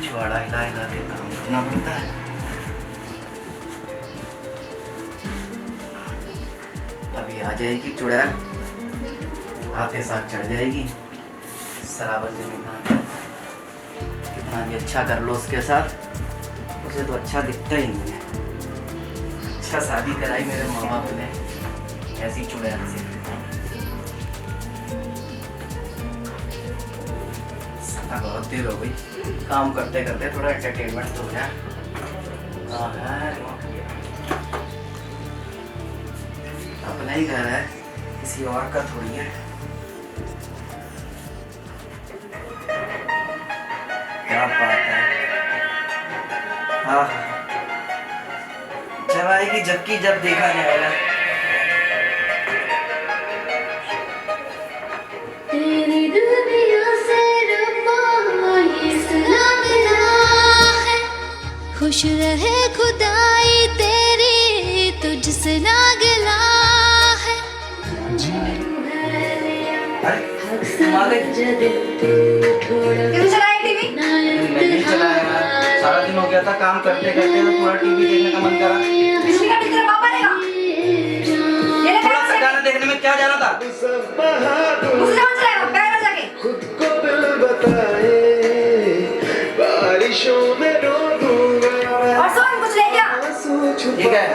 पिछवाड़ा हिला हिला के काम करना पड़ता है। अभी आ जाएगी चुड़ैल, आते साथ चढ़ जाएगी। सराबर कितना भी अच्छा कर लो उसके साथ, उसे तो अच्छा दिखता ही नहीं है। अच्छा शादी कराई मेरे माँ बाप ने ऐसी चुड़ैल से। बहुत देर हो गई, काम करते करते थोड़ा एंटरटेनमेंट तो हो जाए। अपना ही घर है, किसी और का थोड़ी है। क्या बात है। हाँ, जब आएगी जबकि जब देखा जाएगा। खुश रहे खुदाई तेरी, तुझसे ना गिला है। चलाया टीवी? नहीं चलाया, सारा दिन हो गया था काम करते करते, तो पूरा टीवी देखने का मन करा। बिजली का बिल तेरा पापा देगा। थोड़ा सा गाना देखने में क्या जाना था? मुझसे कौन चलाएगा? बैठ जा जाके। खुद को दिल बताए, बारिशों में रो दूंगा। और सुन, कुछ ले क्या? ठीक है।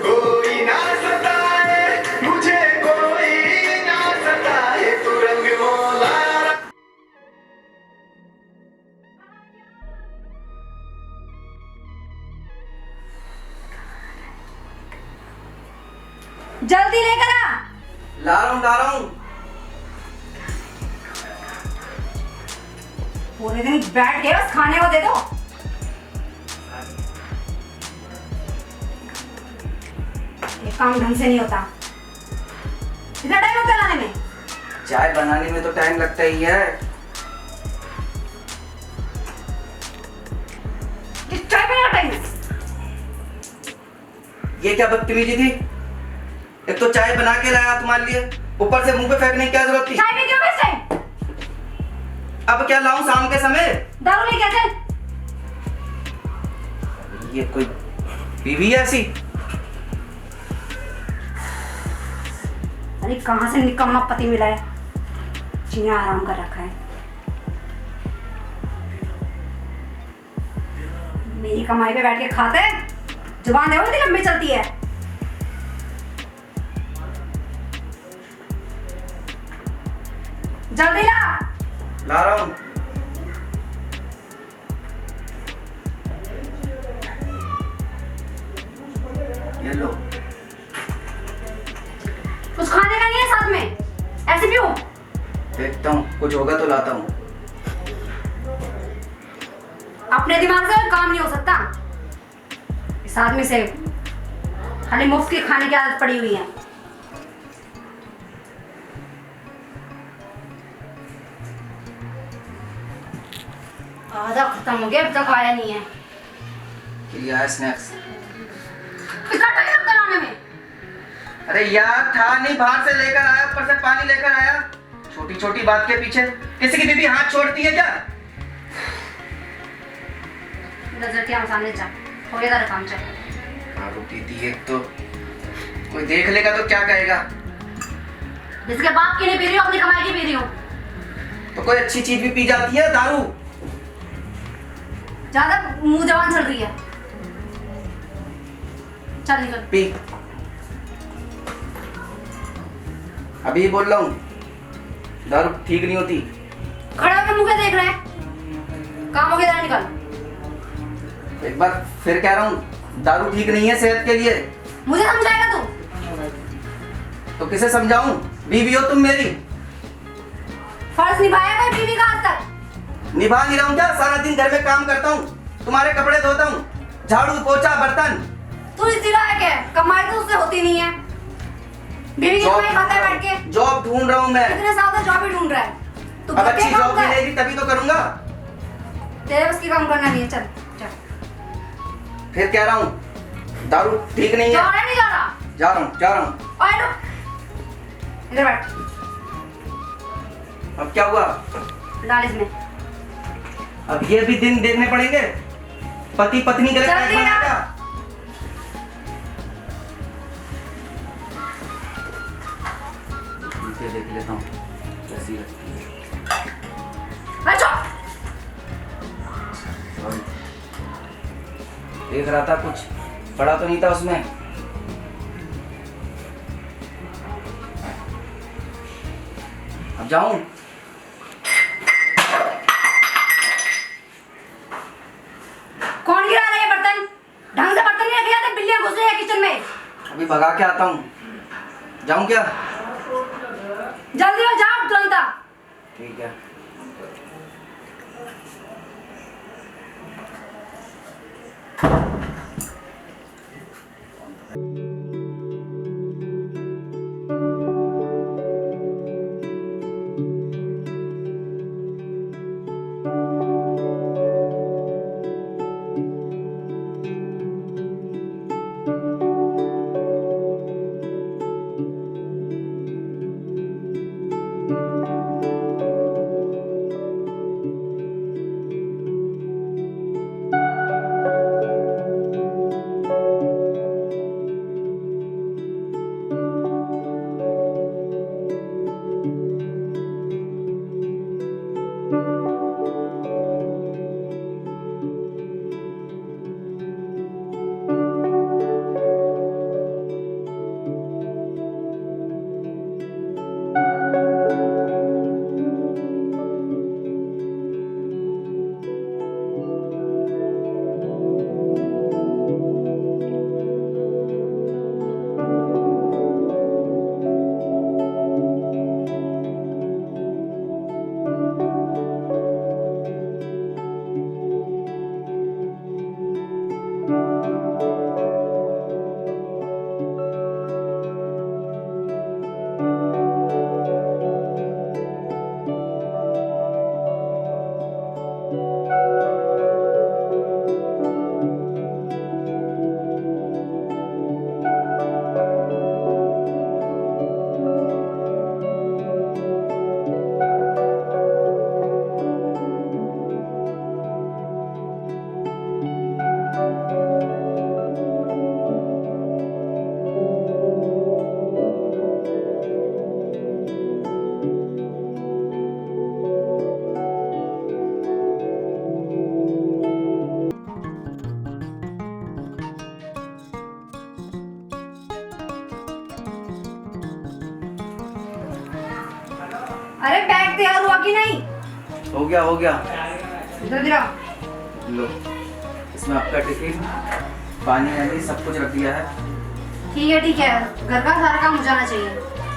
कोई ना सताए मुझे, कोई ना सताए, तू रंग मौला। जल्दी लेकर आ। ला रहा हूँ। पूरे दिन बैठ के बस खाने को दे दो। ये काम ढंग से नहीं होता। इतना टाइम लगता है लाने में? चाय बनाने में तो टाइम लगता ही है। ये चाय पीने का टाइम है? ये क्या बदतमीजी थी? एक तो चाय बना के लाया तुम्हारे लिए, ऊपर से मुंह पे फेंकने की क्या जरूरत थी? चाय पी क्यों इस टाइम? अब क्या लाऊं शाम के समय? दारू लेके आ चल। ये कोई बीवी है ऐसी? अरे कहाँ से निकम्मा पति मिला है, जीना आराम कर रखा है। मेरी कमाई पे बैठ के खाते हैं, जुबान देखो कितनी लंबी चलती है। जल्दी ला रहा हूँ। ये लो। कुछ खाने का नहीं है साथ में, ऐसे क्यों? देखता हूँ, कुछ होगा तो लाता हूँ। अपने दिमाग से काम नहीं हो सकता। इस आदमी से खाली मुफ्त के खाने की आदत पड़ी हुई है। आधा खत्म हो गया, अब तक आया नहीं है। ये आया स्नैक्स। कितना टाइम लगता है लाने में? अरे यार था नहीं, बाहर से लेकर आया, ऊपर से पानी लेकर आया। छोटी छोटी बात के पीछे किसी की बीबी हाथ छोड़ती है क्या? नजर के सामने जा, हो गया तेरा काम। चल। दारू पीती है तो कोई देख लेगा तो क्या कहेगा? जिसके बाप की नहीं पी रही हो, अपनी कमाई की पी रही हो। तो कोई अच्छी चीज भी पी जाती है, दारू। ज्यादा मुंह जवान चल रही है। चल निकल। पी। अभी बोल रहा हूँ, दारू ठीक नहीं होती। खड़े होकर मुंह क्या देख रहे हैं? काम हो गया, जरा निकल। एक बार फिर कह रहा हूँ, दारू ठीक नहीं है सेहत के लिए। मुझे समझाएगा तू? तो किसे समझाऊं? बीवी हो तुम मेरी। फर्ज निभाया है बीवी का आज तक? निभा नहीं रहा हूँ क्या? सारा दिन घर में काम करता हूँ, तुम्हारे कपड़े धोता हूँ, झाड़ू पोछा बर्तन। तू इस लायक है, कमाई तो उससे होती नहीं है। बीवी की कमाई खाता है बैठ के। जॉब ढूंढ रहा हूँ मैं। इतने साल से जॉब ही ढूंढ रहा है। तू अब अच्छी काम जॉब कर। मिलेगी तभी तो करूंगा। तेरे बस की काम करना नहीं है। चल चल। फिर कह रहा हूँ, दारू ठीक नहीं जा है। रहा है नहीं जा रहा? जा रहा हूँ। ओए रुक, इधर बैठ। अब क्या हुआ? डाल इसमें। अब ये भी दिन देखने पड़ेंगे, पति पत्नी के लिए जल्दी पैक ना। बनाएगा। नीचे देख लेता हूँ कैसी लगती है। अच्छा Sorry। देख रहा था कुछ पड़ा तो नहीं था उसमें। अब जाऊं? कौन गिरा रहा है ये बर्तन? ढंग से बर्तन नहीं रखे जाते, बिल्लियां घुस रही है किचन में। अभी भगा के आता हूँ। जाऊं क्या? जल्दी हो जाओ तुरंत। ठीक है। अरे बैग तैयार हुआ कि नहीं? हो गया हो गया। इधर गिरा। लो, इसमें आपका टिफिन, पानी वानी सब कुछ रख दिया है। ठीक है, घर का सारा काम हो जाना चाहिए।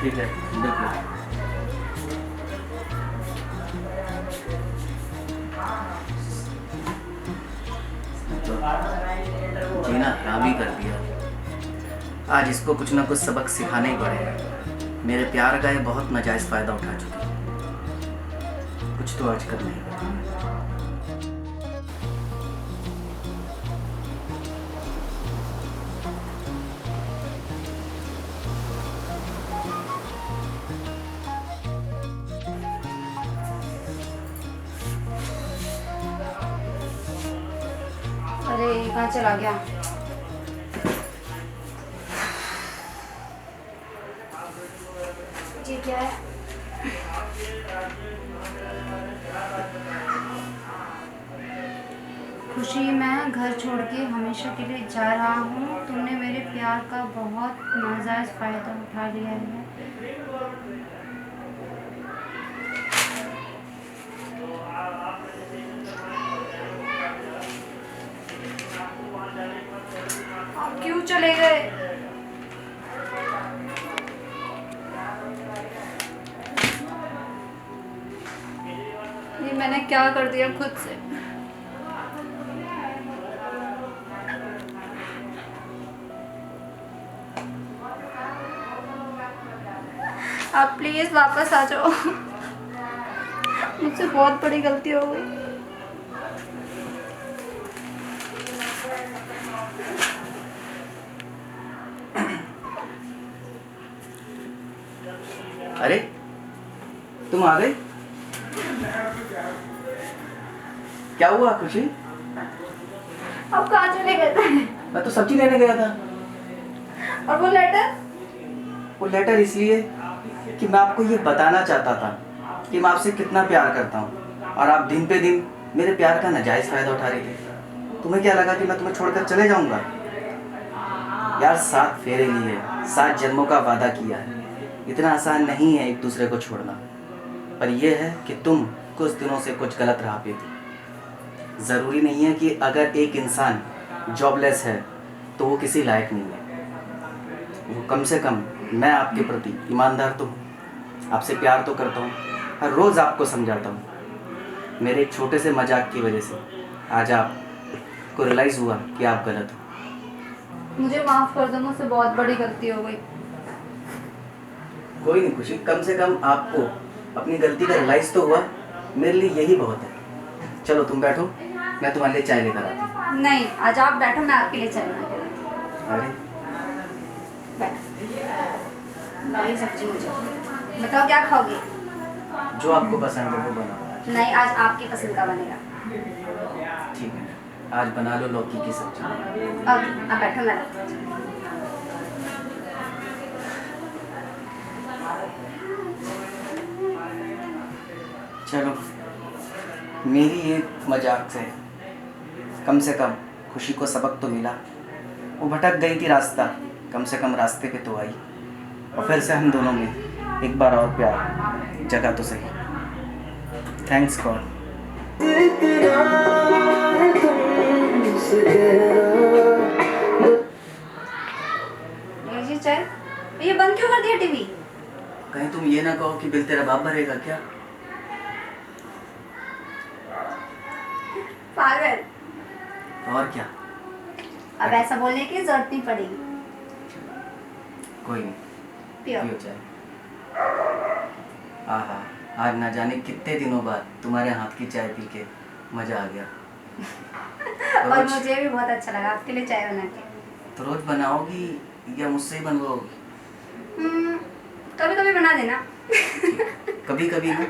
ठीक है, देखो। तो जीना हराम ही कर दिया। आज इसको कुछ ना कुछ सबक सिखाने ही पड़ेगा। मेरे प्यार का ये बहुत नाजायज फायदा उठा चुकी है। कुछ तो आज करना ही पड़ेगा। अरे कहाँ चला गया? जी क्या है? खुशी, मैं घर छोड़ के हमेशा के लिए जा रहा हूँ। तुमने मेरे प्यार का बहुत नाजायज फायदा उठा लिया है। आप क्यों चले गए? ये मैंने क्या कर दिया खुद से? आप प्लीज वापस आ जाओ। मुझसे बहुत बड़ी गलती हो गई। अरे तुम आ गए? क्या हुआ खुशी? अब कहाँ चले गए थे? मैं तो सब्जी लेने गया था। और वो लेटर? वो लेटर इसलिए कि मैं आपको ये बताना चाहता था कि मैं आपसे कितना प्यार करता हूँ और आप दिन पे दिन मेरे प्यार का नाजायज़ फ़ायदा उठा रही थी। तुम्हें क्या लगा कि मैं तुम्हें छोड़कर चले जाऊँगा? यार 7 फेरे लिए, 7 जन्मों का वादा किया है। इतना आसान नहीं है एक दूसरे को छोड़ना, पर यह है कि तुम कुछ दिनों से कुछ गलत राह पे थी। ज़रूरी नहीं है कि अगर एक इंसान जॉबलेस है तो वो किसी लायक नहीं है। वो कम से कम मैं आपके प्रति ईमानदार तो हूँ, आपसे प्यार तो करता हूँ, हर रोज़ आपको समझाता हूँ। मेरे एक छोटे से मजाक की वजह से आज आपको रियलाइज़ हुआ कि आप गलत हो। मुझे माफ कर दो, मुझसे बहुत बड़ी गलती हो गई। कोई नहीं खुशी, कम से कम आपको अपनी गलती का रियलाइज़ तो हुआ। मेरे लिए यही बहुत है। चलो तुम बैठो, मैं तुम्हारे लिए चाय लेकर आती हूँ। नहीं, आज आप बैठो, मैं आपके लिए चाय बना के लाती हूँ। अरे बैठो। बड़ी सब्जी मुझे बताओ, क्या खाओगे? जो आपको पसंद है वो बनाओ। नहीं, आज आपकी पसंद का बनेगा। ठीक है, आज बना लो लौकी की सब्जी। ओके, आप बैठो, मैं रखती हूँ। चलो, मेरी एक मजाक से कम खुशी को सबक तो मिला। वो भटक गई थी रास्ता, कम से कम रास्ते पे तो आई, और फिर से हम दोनों में एक बार और प्यार जगा तो सही। Thanks God. ये जी चाय, ये बंद क्यों कर दिया टीवी? कहीं तुम ये ना कहो कि बिल तेरा बाप भरेगा क्या? पागल। और क्या? अब ऐसा बोलने की जरूरत नहीं पड़ेगी। कोई नहीं, पियो। पियो चाय। आहा, आज ना जाने कितने दिनों बाद तुम्हारे हाथ की चाय पी के मज़ा आ गया। और मुझे भी बहुत अच्छा लगा आपके लिए चाय बना के। तो रोज बनाओगी या मुझसे ही बनवाओगी? कभी कभी बना देना। कभी कभी ना।